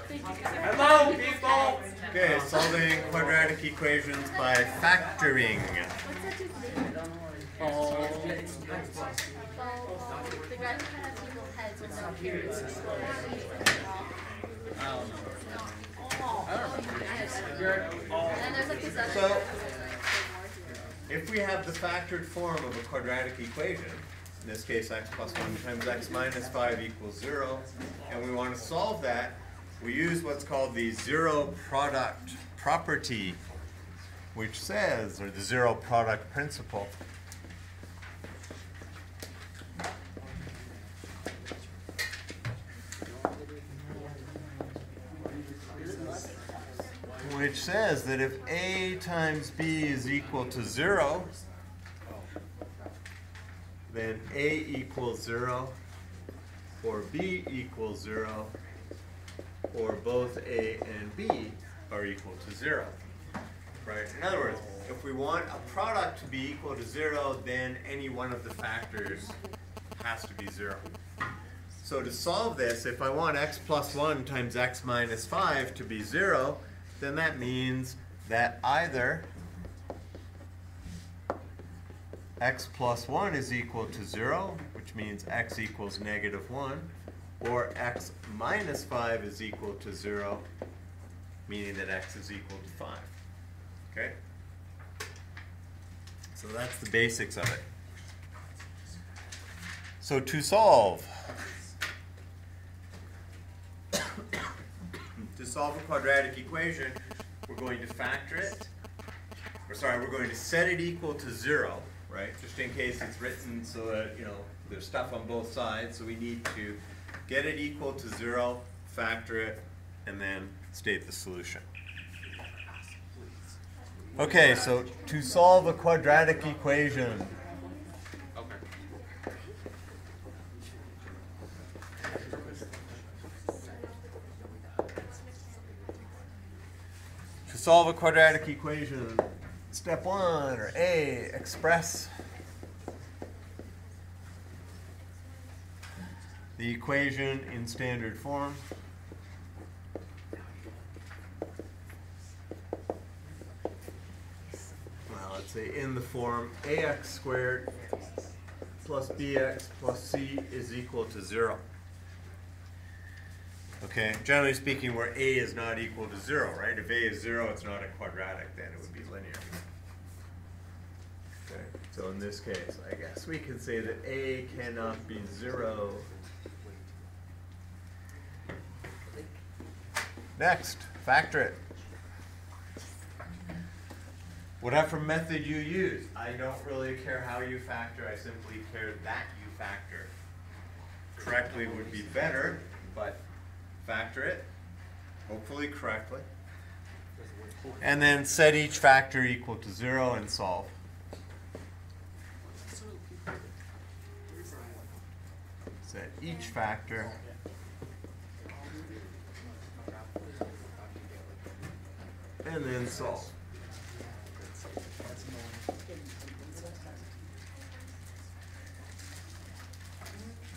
Hello, people! Okay, solving quadratic equations by factoring. The guy who kind of has evil heads with no periods. And there's like this other So, if we have the factored form of a quadratic equation, in this case x plus 1 times x minus 5 equals 0, and we want to solve that, we use what's called the zero product property, which says, or the zero product principle, which says that if a times b is equal to 0, then a equals 0, or b equals 0, or both a and b are equal to 0. Right? In other words, if we want a product to be equal to 0, then any one of the factors has to be 0. So to solve this, if I want x plus 1 times x minus 5 to be 0, then that means that either x plus 1 is equal to 0, which means x equals negative 1, or x minus 5 is equal to 0, meaning that x is equal to 5. Okay? So that's the basics of it. So to solve, a quadratic equation, we're going to factor it, we're going to set it equal to 0, right? Just in case it's written so that, there's stuff on both sides, so we need to get it equal to 0, factor it, and then state the solution. Okay, so to solve a quadratic equation, solve a quadratic equation, step 1, or A, express the equation in standard form. Well, let's say in the form ax squared plus bx plus c is equal to 0. Okay, generally speaking, where a is not equal to 0, right? If a is 0, it's not a quadratic, then it would be linear. Okay, so in this case, I guess we can say that a cannot be 0. Next, factor it. Whatever method you use, I don't really care how you factor, I simply care that you factor. Correctly would be better, but factor it, hopefully correctly, and then set each factor equal to 0 and solve. Set each factor and then solve.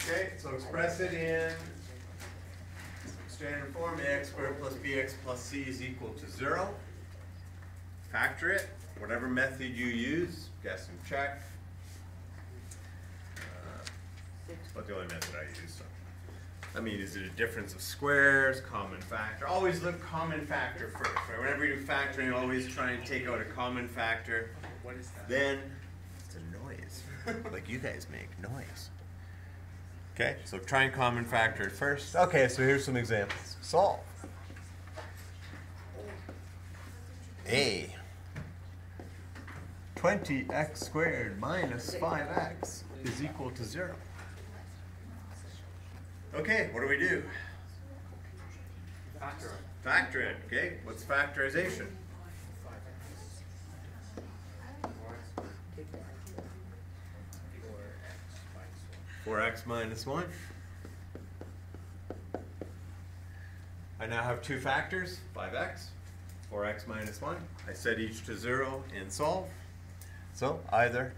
Okay, so express it in standard form, ax squared plus bx plus c is equal to 0. Factor it, whatever method you use, guess and check. It's about the only method I use. So. I mean, is it a difference of squares, common factor? Always look common factor first. Right? Whenever you do factoring, always try and take out a common factor. What is that? Then, it's a noise. Like you guys make noise. Okay, so try and common factor it first. Okay, so here's some examples. Solve. A. 20x squared minus 5x is equal to 0. Okay, what do we do? Factor it. Factor it. Okay, what's factorization? For x minus 1. I now have two factors, 5x, 4x minus 1. I set each to 0 and solve. So either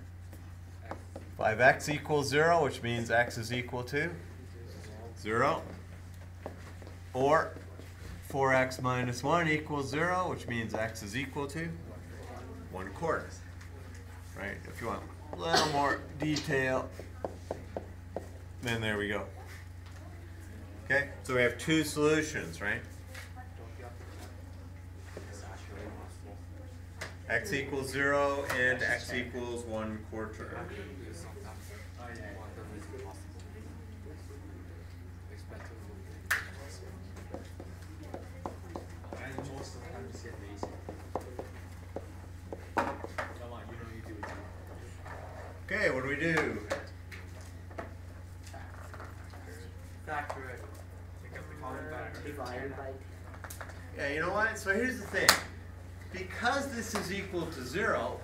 5x equals 0, which means x is equal to 0, or 4x minus 1 equals 0, which means x is equal to 1/4. Right? If you want a little more detail, then there we go. Okay, so we have two solutions, right? X equals 0 and x equals 1/4. Okay, what do we do? Factor it. Pick up the common factor. Divided by 10. Yeah, you know what? So here's the thing. Because this is equal to 0,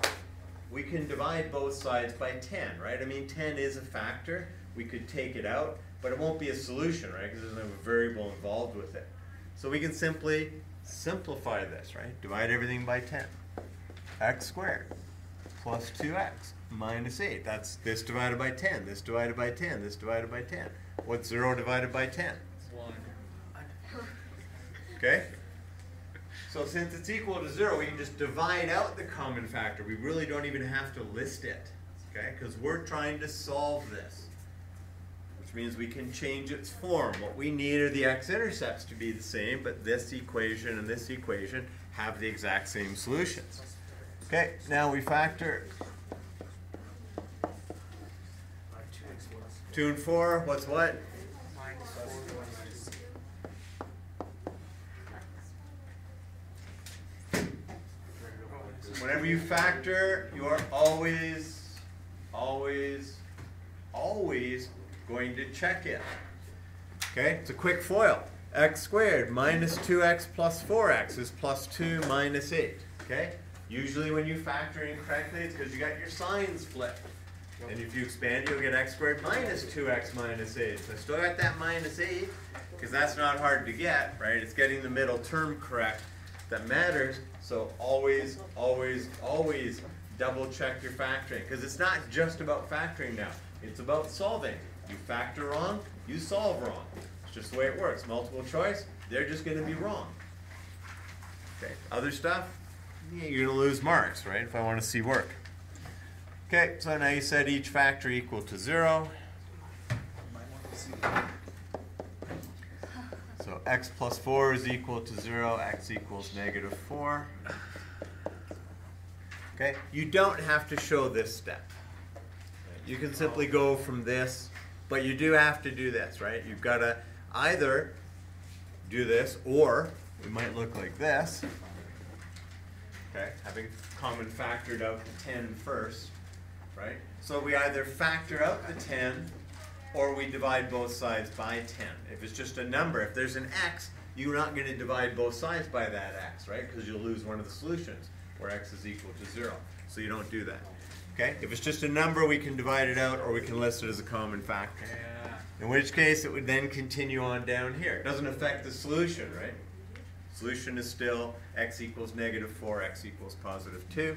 we can divide both sides by 10, right? I mean, 10 is a factor. We could take it out, but it won't be a solution, right? Because there's no variable involved with it. So we can simply simplify this, right? Divide everything by 10. X squared plus 2x minus 8. That's this divided by 10, this divided by 10, this divided by 10. What's 0 divided by 10? 1. Okay? So since it's equal to 0, we can just divide out the common factor. We really don't even have to list it, okay? Because we're trying to solve this, which means we can change its form. What we need are the x-intercepts to be the same, but this equation and this equation have the exact same solutions. Okay, now we factor 2 and 4, what's what? Minus 4 minus. Whenever you factor, you are always going to check it. Okay, it's a quick FOIL. X squared minus 2x plus 4x is plus 2 minus 8. Okay, usually when you factor incorrectly, it's because you got your signs flipped. And if you expand, you'll get x squared minus 2x minus 8. So I still got that minus 8, because that's not hard to get, right? It's getting the middle term correct that matters. So always double check your factoring, because it's not just about factoring now. It's about solving. You factor wrong, you solve wrong. It's just the way it works. Multiple choice, they're just going to be wrong. Okay, other stuff, you're going to lose marks, right, if I want to see work. Okay, so now you said each factor equal to 0. So x plus 4 is equal to 0, x equals negative 4. Okay, you don't have to show this step. You can simply go from this, but you do have to do this, right? You've got to either do this, or it might look like this. Okay, having common factored out the 10 first. Right? So we either factor out the 10 or we divide both sides by 10. If it's just a number, if there's an x, you're not going to divide both sides by that x, right? Because you'll lose one of the solutions where x is equal to 0. So you don't do that. Okay? If it's just a number, we can divide it out or we can list it as a common factor. In which case, it would then continue on down here. It doesn't affect the solution, right? Solution is still x equals negative 4, x equals positive 2.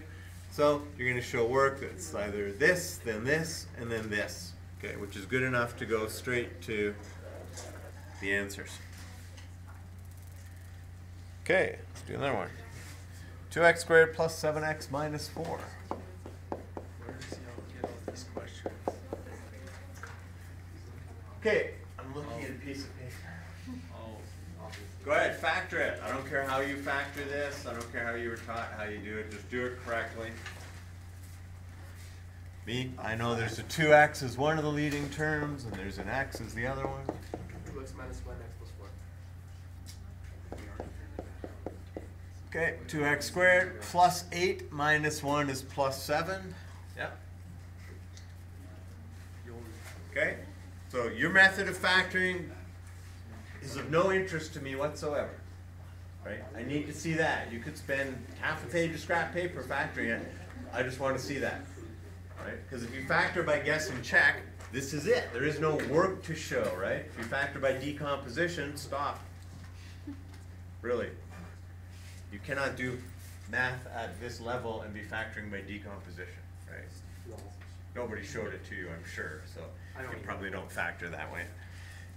So you're going to show work that's either this, and then this, okay, which is good enough to go straight to the answers. Okay, let's do another one. 2x squared plus 7x minus 4. Where does he get all these questions? Okay, I'm looking at a piece of paper. Oh, Go ahead, factor it. I don't care how you factor this. I don't care how you were taught how you do it. Just do it correctly. Me, I know there's a 2x as one of the leading terms, and there's an x as the other one. 2x minus 1, x plus 4. Okay, 2x squared plus 8 minus 1 is plus 7. Yep. Okay, so your method of factoring is of no interest to me whatsoever. Right? I need to see that. You could spend half a page of scrap paper factoring it. I just want to see that. Right? Because if you factor by guess and check, this is it. There is no work to show, right? If you factor by decomposition, stop. Really. You cannot do math at this level and be factoring by decomposition, right? Nobody showed it to you, I'm sure, so you probably don't factor that way.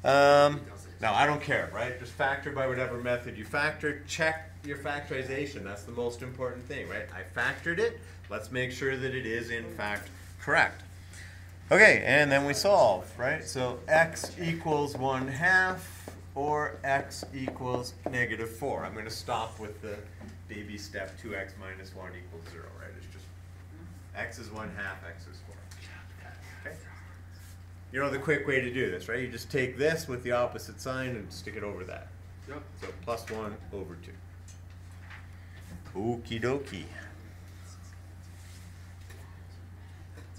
No, I don't care, right? Just factor by whatever method you factor. Check your factorization. That's the most important thing, right? I factored it. Let's make sure that it is, in fact, correct. Okay, and then we solve, right? So x equals 1/2 or x equals -4. I'm going to stop with the baby step 2x minus 1 equals 0, right? It's just x is 1/2, x is 4. Okay? You know the quick way to do this, right? You just take this with the opposite sign and stick it over that. Yep. So +1 over 2. Okie dokie.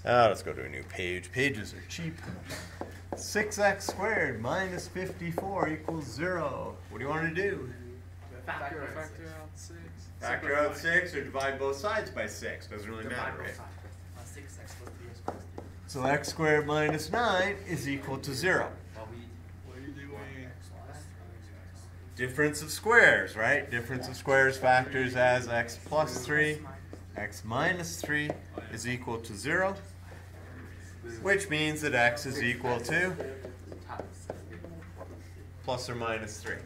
Let's go to a new page. Pages are cheap. 6x squared minus 54 equals 0. What do you want to do? Factor out 6. Factor out 6 or divide both sides by 6. Doesn't really matter, right? 6x plus 3x plus 3. So x squared minus 9 is equal to 0. What are you doing? Difference of squares, right? Difference of squares factors as x plus 3, x minus 3 is equal to 0, which means that x is equal to plus or minus 3.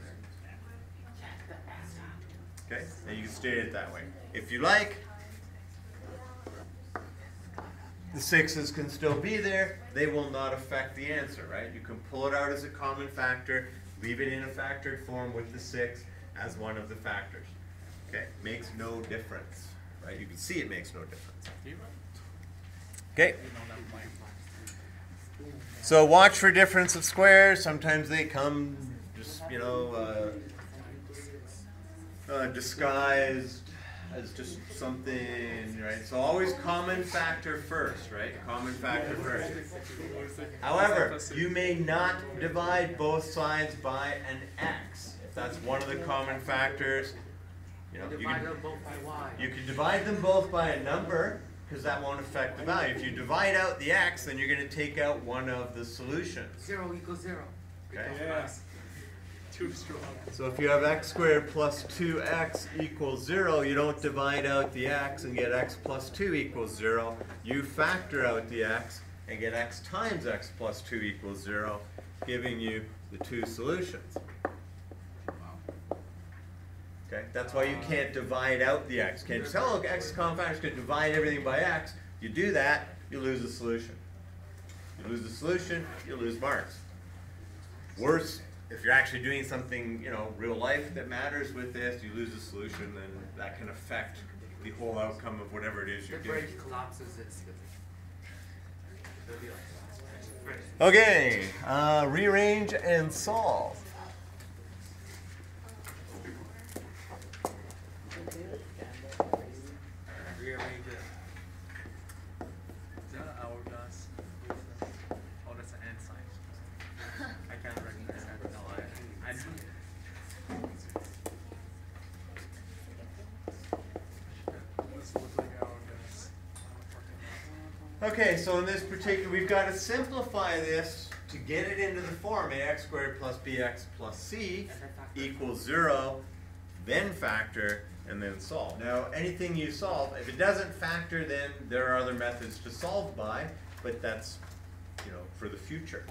Okay, and you can state it that way. If you like, the 6's can still be there. They will not affect the answer, right? You can pull it out as a common factor, leave it in a factored form with the 6 as one of the factors. Okay, makes no difference, right? You can see it makes no difference. Okay. So watch for difference of squares. Sometimes they come just, disguised as just something, right? So always common factor first, right? Common factor first. However, you may not divide both sides by an x. If that's one of the common factors, you can divide them both by a number, because that won't affect the value. If you divide out the x, then you're going to take out one of the solutions. 0 equals 0. Okay? Yes. Too strong. So if you have x squared plus 2x equals 0, you don't divide out the x and get x plus 2 equals 0. You factor out the x and get x times x plus 2 equals 0, giving you the two solutions. Okay? That's why you can't divide out the x. Can't just say, oh, x is common factors, could divide everything by x. You do that, you lose the solution. You lose the solution, you lose marks. Worse, if you're actually doing something, real life that matters with this, you lose the solution, then that can affect the whole outcome of whatever it is you're doing. The bridge collapses, it's Okay, rearrange and solve. Rearrange it. Is that an hourglass? Oh, that's an and sign. I can't recognize that. No, I this looks like hourglass. Okay, so in this particular, we've got to simplify this to get it into the form ax squared plus bx plus c equals 0, then factor, and then solve. Now, anything you solve, if it doesn't factor, then there are other methods to solve by, but that's, for the future,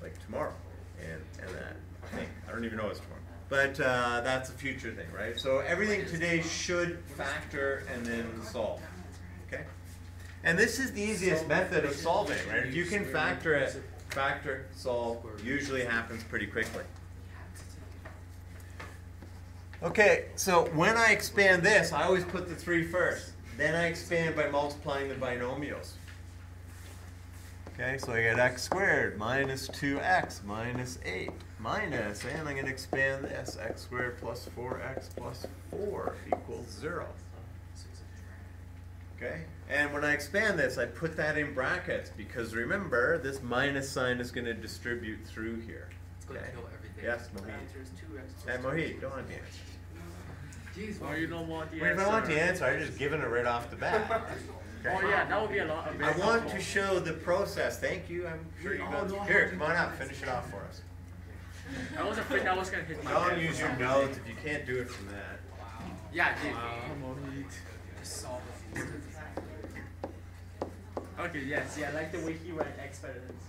like tomorrow, and that, I think. I don't even know it's tomorrow. But that's a future thing, right? So everything today should factor and then solve, okay? And this is the easiest method of solving, right? If you can factor it, factor, solve, usually happens pretty quickly. Okay, so when I expand this, I always put the 3 first. Then I expand by multiplying the binomials. Okay, so I get x squared minus 2x minus 8 minus, and I'm going to expand this, x squared plus 4x plus 4 equals 0. Okay, and when I expand this, I put that in brackets because remember, this minus sign is going to distribute through here. It's going to kill everything. Yes, Mohit. Hey, Mohit, don't want the answer. Jeez, why you don't want the Well, answer? if I want the answer, I'm just giving it right off the bat. Okay. Oh yeah, that would be a lot. I want to show the process. Thank you. I'm sure you got it. Here, come on up. Finish it off for us. I was afraid that was going to hit my Don't head. use your notes if you can't do it from that. Yeah, dude. Just solve it. Okay, yes, yeah, I like the way he read experiments.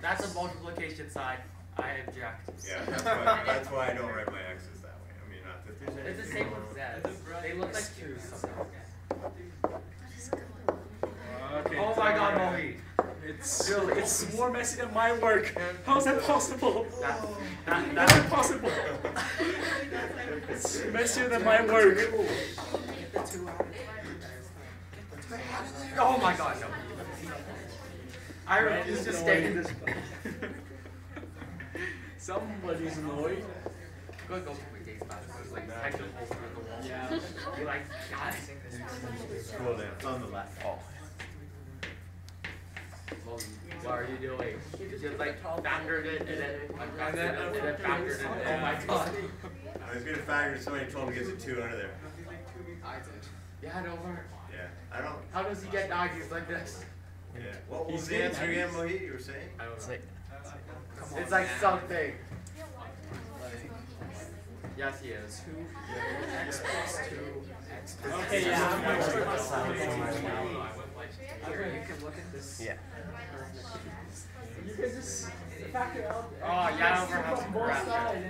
That's a multiplication sign. I object. Yeah, that's why I don't write my x's that way. I mean, not that there's It's the anything same wrong. with Z's. They look like twos sometimes. Okay. Oh my god, Mohi. It's more messy than my work. How's that possible? How's That, that possible? It's messier than my work. oh my god, no. I refuse to stay in this. Somebody's annoyed. Go to my days class. It's like actually over the wall. Yeah. You're like, God. Scroll down. It's on the left. Oh. What are you doing? You just like factored it and then factored it. Oh my god. I was gonna factor it, somebody told me to get the 2 out of there. I did. Yeah, no worry. Yeah. I don't. How does he get dodges like this? Yeah. What was the answer again, Mohit? You were saying? I don't know. It's like something. Yes, he is. X plus 2. Okay, yeah. You can look at this. Yeah. You can just factor out. Oh, yeah, over how from both sides.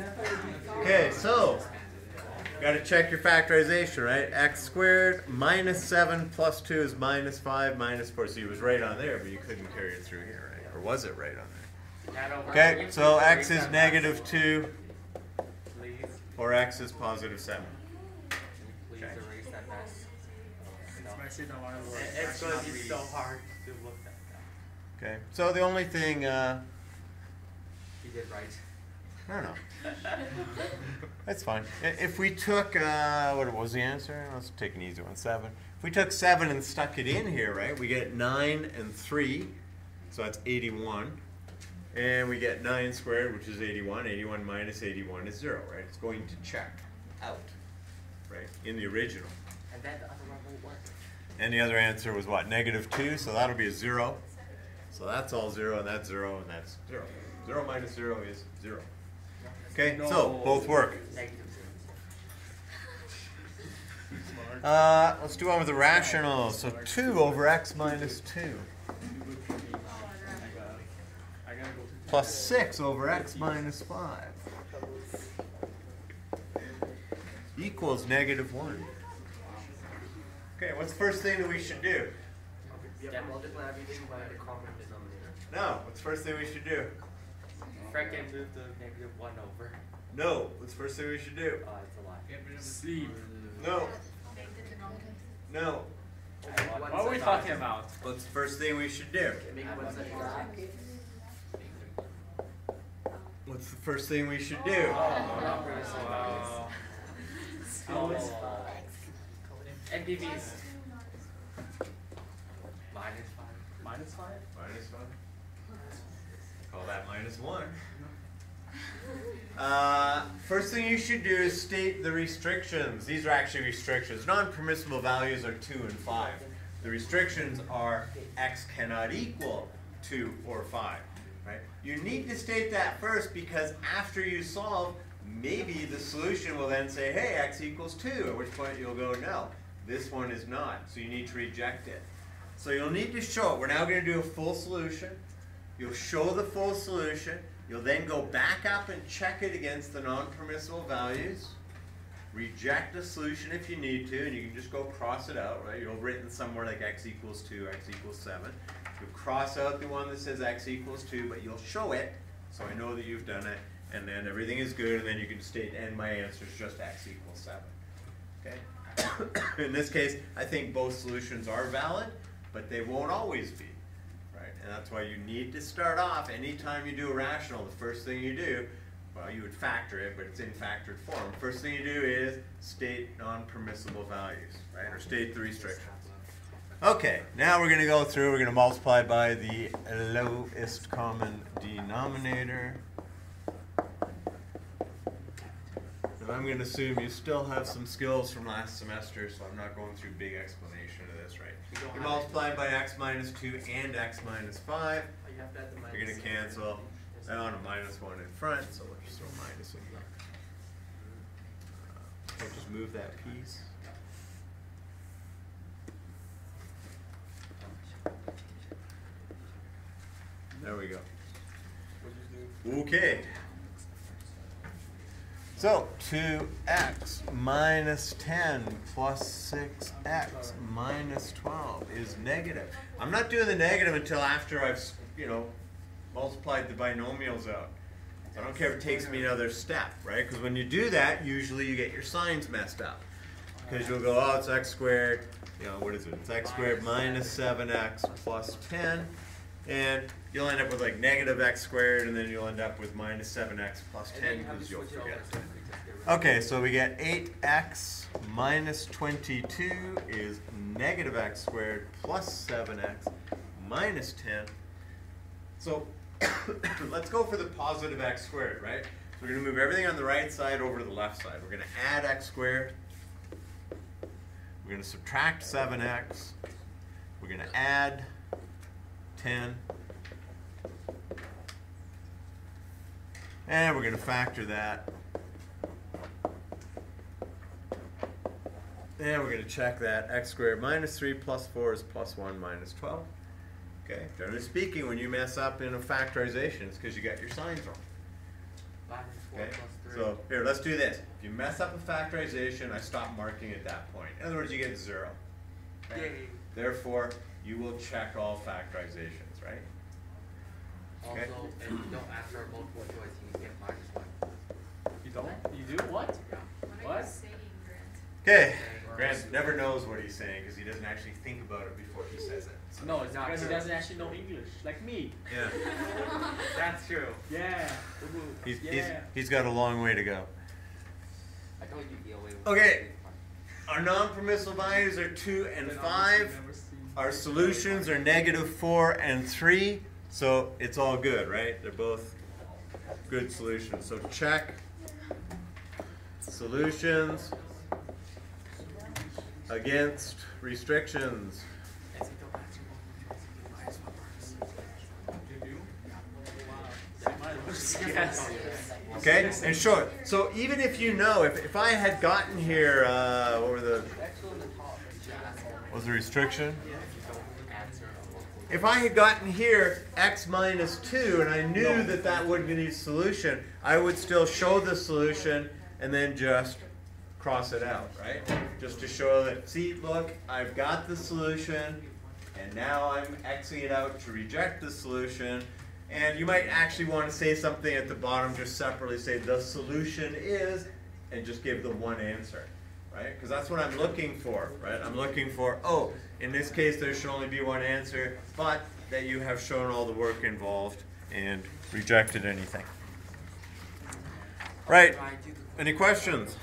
Okay, so got to check your factorization, right? X squared minus 7 plus 2 is minus 5 minus 4. So he was right on there, but you couldn't carry it through here, right? Or was it right on there? Okay, so x is negative 2, or x is positive 7. Please erase that mess. It's messy than my work. It's going to be so hard to look at that. Okay, so the only thing, You did right. I don't know. That's fine. If we took, what was the answer? Let's take an easy one, 7. If we took 7 and stuck it in here, right, we get 9 and 3, so that's 81. And we get 9 squared, which is 81. 81 minus 81 is 0, right? It's going to check out, right, in the original. And then the other one won't work. And the other answer was what? Negative 2, so that'll be a 0. So that's all 0, and that's 0, and that's 0. 0 minus 0 is 0. Okay, so both work. Negative 0. Let's do one with the rationals. So 2 over x minus 2. Plus 6 over x minus 5 equals negative 1. Okay, what's the first thing that we should do? Yeah, multiply everything by the common denominator. No, what's the first thing we should do? Freaking move the negative 1 over. No, what's the first thing we should do? It's a lot. Sleep. No. No. What are we talking about? What's the first thing we should do? What's the first thing we should do? NPVs. Minus 5. Minus 5? Minus 1. Call that minus 1. First thing you should do is state the restrictions. These are actually restrictions. Non-permissible values are 2 and 5. The restrictions are x cannot equal 2 or 5. Right? You need to state that first because after you solve, maybe the solution will then say, hey, x equals 2, at which point you'll go, no, this one is not. So you need to reject it. So you'll need to show it. We're now going to do a full solution. You'll show the full solution. You'll then go back up and check it against the non-permissible values. Reject the solution if you need to, and you can just go cross it out, right? You'll have written somewhere like x equals 2, x equals 7. You'll cross out the one that says x equals 2, but you'll show it, so I know that you've done it, and then everything is good, and then you can state, and my answer is just x equals 7. Okay? In this case, I think both solutions are valid, but they won't always be. And that's why you need to start off, anytime you do a rational, the first thing you do, well, you would factor it, but it's in factored form. First thing you do is state non-permissible values, right? Or state the restrictions. Okay, now we're going to go through, we're going to multiply by the lowest common denominator. And I'm going to assume you still have some skills from last semester, so I'm not going through big explanation of this, right? You're multiplying by x minus 2 and x minus 5. You're going to cancel down a minus 1 in front, so we'll just throw minus in here. I'll just move that piece. There we go. Okay. So 2x minus 10 plus 6x minus 12 is negative. I'm not doing the negative until after I've, multiplied the binomials out. I don't care if it takes me another step, right? Because when you do that, usually you get your signs messed up. Because you'll go, oh, it's x squared, what is it? It's x squared minus 7x plus 10. And you'll end up with like negative x squared, and then you'll end up with minus 7x plus 10 because you'll forget. Okay, so we get 8x minus 22 is negative x squared plus 7x minus 10. So let's go for the positive x squared, right? So we're going to move everything on the right side over to the left side. We're going to add x squared. We're going to subtract 7x. We're going to add 10. And we're going to factor that. And we're going to check that. X squared minus 3 plus 4 is plus 1 minus 12. Okay, generally speaking, when you mess up in a factorization, it's because you got your signs wrong. Okay, so here, let's do this. If you mess up a factorization, I stop marking at that point. In other words, you get 0. Okay? Therefore, you will check all factorizations, right? Also, if you don't answer multiple choice, you get -1. You don't? You do? What? Yeah. What are What? you saying, Grant? Okay, Grant never knows what he's saying because he doesn't actually think about it before he says it. So. No, it's Not because he true. doesn't actually know English, like me. Yeah. That's true. Yeah. He's got a long way to go. I told you get away with Okay. Our non-permissible values are 2 and 5. Our solutions are -4 and 3. So it's all good, right? They're both good solutions. So check solutions against restrictions. Yes. Okay, and short. So even if you know, if I had gotten here, what was the restriction? If I had gotten here x minus 2 and I knew that that wouldn't be a solution, I would still show the solution and then just cross it out, right? Just to show that, see, look, I've got the solution and now I'm xing it out to reject the solution. And you might actually want to say something at the bottom, just separately say the solution is, and just give the one answer, right? Because that's what I'm looking for, right? I'm looking for, oh, in this case there should only be one answer, but that you have shown all the work involved and rejected anything. Right, any questions?